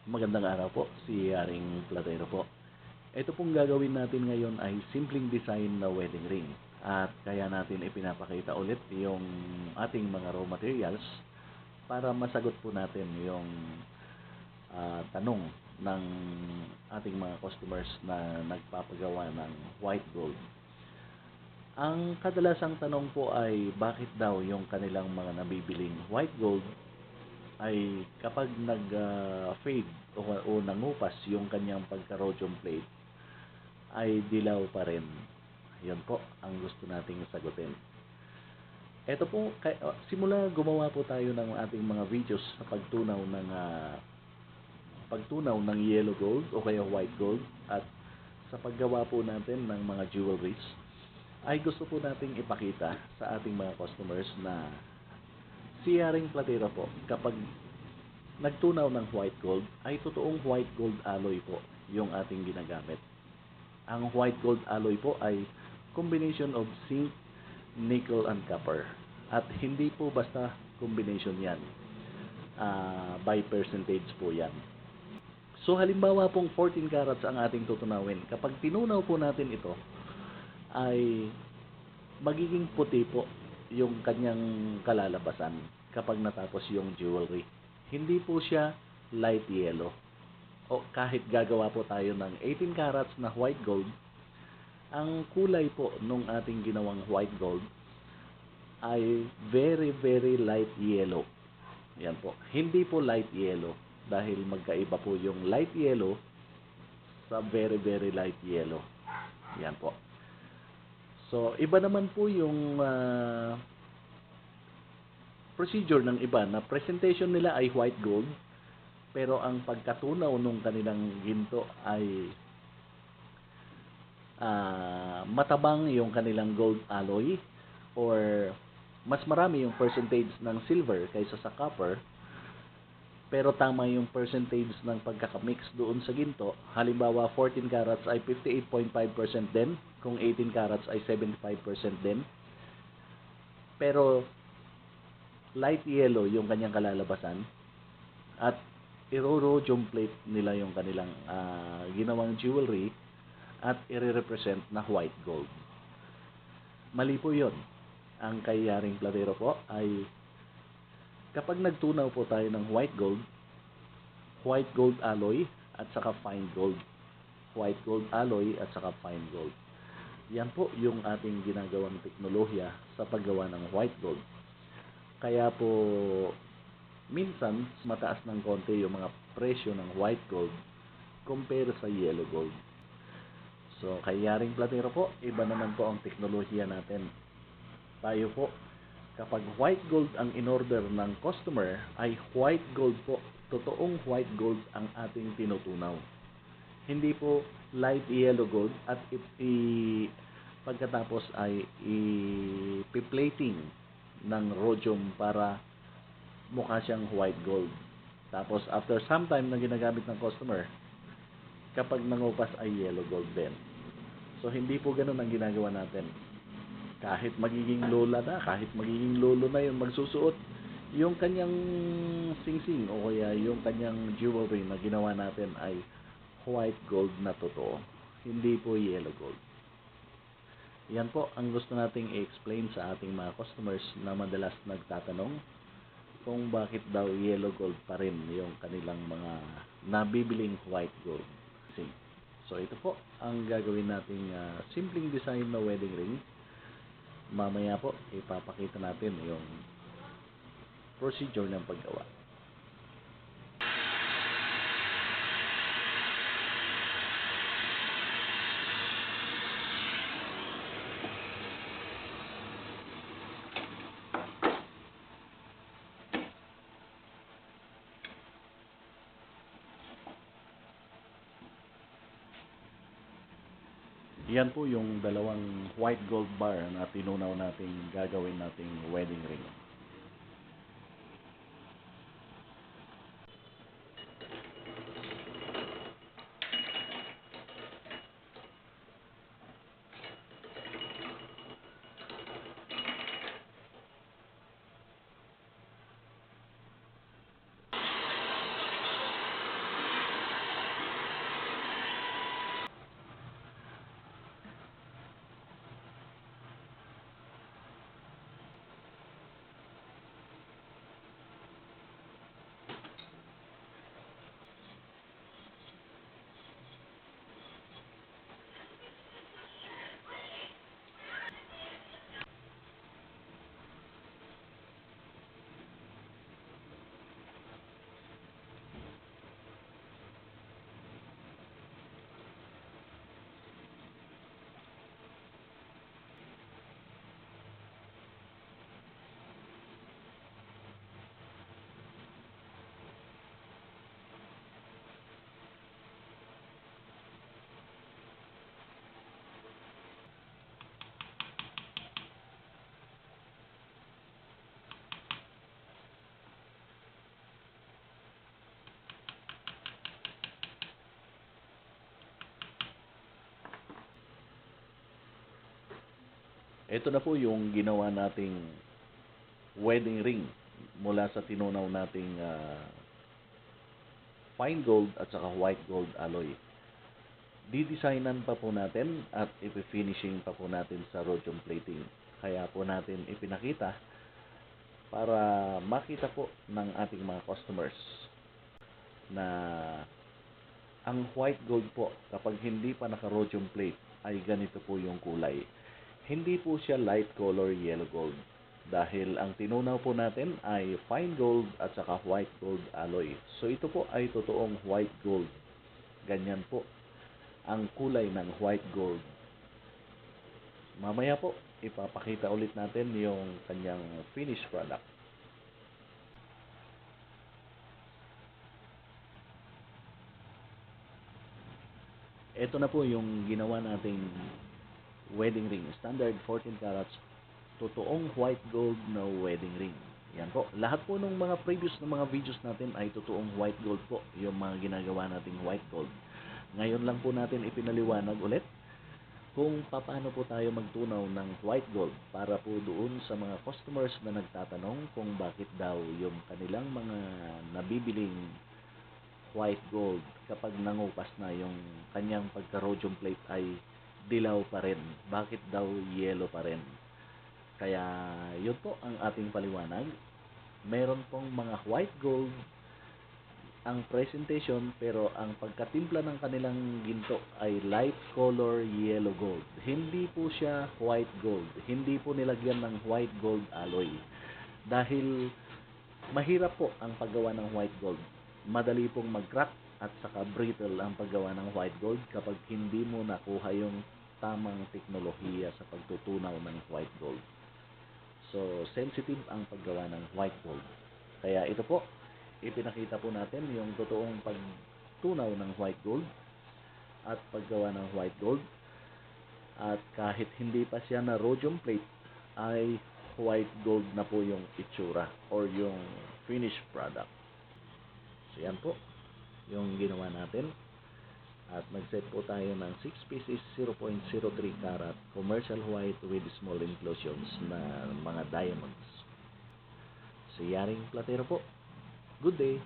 Magandang araw po, si Haring Platero po. Ito pong gagawin natin ngayon ay simpleng design na wedding ring. At kaya natin ipinapakita ulit yung ating mga raw materials para masagot po natin yung tanong ng ating mga customers na nagpapagawa ng white gold. Ang kadalasang tanong po ay bakit daw yung kanilang mga nabibiling white gold ay kapag nag-fade o nangupas yung kanyang pagka-rhodium plate ay dilaw pa rin. Yan po ang gusto nating sagutin. Ito po, simula gumawa po tayo ng ating mga videos sa pagtunaw ng yellow gold o kaya white gold at sa paggawa po natin ng mga jewelries ay gusto po nating ipakita sa ating mga customers na si Haring Platero po kapag nagtunaw ng white gold ay totoong white gold alloy po yung ating ginagamit. Ang white gold alloy po ay combination of zinc, nickel, and copper. At hindi po basta combination yan. By percentage po yan. So halimbawa pong 14 carats ang ating tutunawin. Kapag tinunaw po natin ito, ay magiging puti po yung kanyang kalalabasan kapag natapos yung jewelry. Hindi po siya light yellow. O kahit gagawa po tayo ng 18 carats na white gold, ang kulay po nung ating ginawang white gold ay very very light yellow. Yan po. Hindi po light yellow dahil magkaiba po yung light yellow sa very very light yellow. Yan po. So, iba naman po yung procedure ng iba na presentation nila ay white gold pero ang pagkatunaw nung kanilang ginto ay matabang yung kanilang gold alloy or mas marami yung percentage ng silver kaysa sa copper pero tama yung percentage ng pagkakamix doon sa ginto. Halimbawa 14 carats ay 58.5% din, kung 18 carats ay 75% din. Pero light yellow yung kanyang kalalabasan at iro-rhodium plate nila yung kanilang ginawang jewelry at i-represent na white gold. Mali po yun. Ang kay Haring Platero po ay kapag nagtunaw po tayo ng white gold alloy at saka fine gold. White gold alloy at saka fine gold. Yan po yung ating ginagawang teknolohiya sa paggawa ng white gold. Kaya po minsan mataas ng konti yung mga presyo ng white gold compare sa yellow gold. So kay Haring Platero po, iba naman po ang teknolohiya natin. Tayo po kapag white gold ang in-order ng customer ay white gold po, totoong white gold ang ating tinutunaw. Hindi po light yellow gold at pagkatapos ay i-plating ng rhodium para mukha siyang white gold. Tapos after some time na ginagamit ng customer, kapag nangupas ay yellow gold din. So hindi po ganun ang ginagawa natin. Kahit magiging lola na, kahit magiging lolo na yung magsusuot, yung kanyang singsing o kaya yung kanyang jewelry na ginawa natin ay white gold na totoo. Hindi po yellow gold. Yan po ang gusto nating i-explain sa ating mga customers na madalas nagtatanong kung bakit daw yellow gold pa rin yung kanilang mga nabibiling white gold. So ito po ang gagawin nating simpleng design na wedding ring. Mamaya po, ipapakita natin yung procedure ng paggawa. Yan po yung dalawang white gold bar na tinunaw nating gagawin nating wedding ring. Ito na po yung ginawa nating wedding ring mula sa tinunaw nating fine gold at saka white gold alloy. Didesignan pa po natin at ipi-finishing pa po natin sa rhodium plating. Kaya po natin ipinakita para makita po ng ating mga customers na ang white gold po kapag hindi pa naka-rhodium plate ay ganito po yung kulay. Hindi po siya light color yellow gold dahil ang tinunaw po natin ay fine gold at saka white gold alloy. So ito po ay totoong white gold. Ganyan po ang kulay ng white gold. Mamaya po ipapakita ulit natin yung kanyang finished product. Ito na po yung ginawa nating wedding ring. Standard 14 carats. Totoong white gold na wedding ring. Yan po. Lahat po ng mga previous na mga videos natin ay totoong white gold po. Yung mga ginagawa nating white gold. Ngayon lang po natin ipinaliwanag ulit kung paano po tayo magtunaw ng white gold para po doon sa mga customers na nagtatanong kung bakit daw yung kanilang mga nabibiling white gold kapag nangupas na yung kanyang pagka-rhodium plate ay dilaw pa rin. Bakit daw yellow pa rin? Kaya yun po ang ating paliwanag. Meron pong mga white gold ang presentation pero ang pagkatimpla ng kanilang ginto ay light color yellow gold. Hindi po siya white gold. Hindi po nilagyan ng white gold alloy. Dahil mahirap po ang paggawa ng white gold. Madali pong mag-crack at saka brittle ang paggawa ng white gold kapag hindi mo nakuha yung tamang teknolohiya sa pagtutunaw ng white gold. So, sensitive ang paggawa ng white gold. Kaya ito po, ipinakita po natin yung totoong pagtunaw ng white gold at paggawa ng white gold. At kahit hindi pa siya na rhodium plate, ay white gold na po yung itsura or yung finished product. So, yan po yung ginawa natin. At nag-set po tayo ng 6 pieces 0.03 carat commercial white with small inclusions na mga diamonds. Si Yaring Platero po. Good day!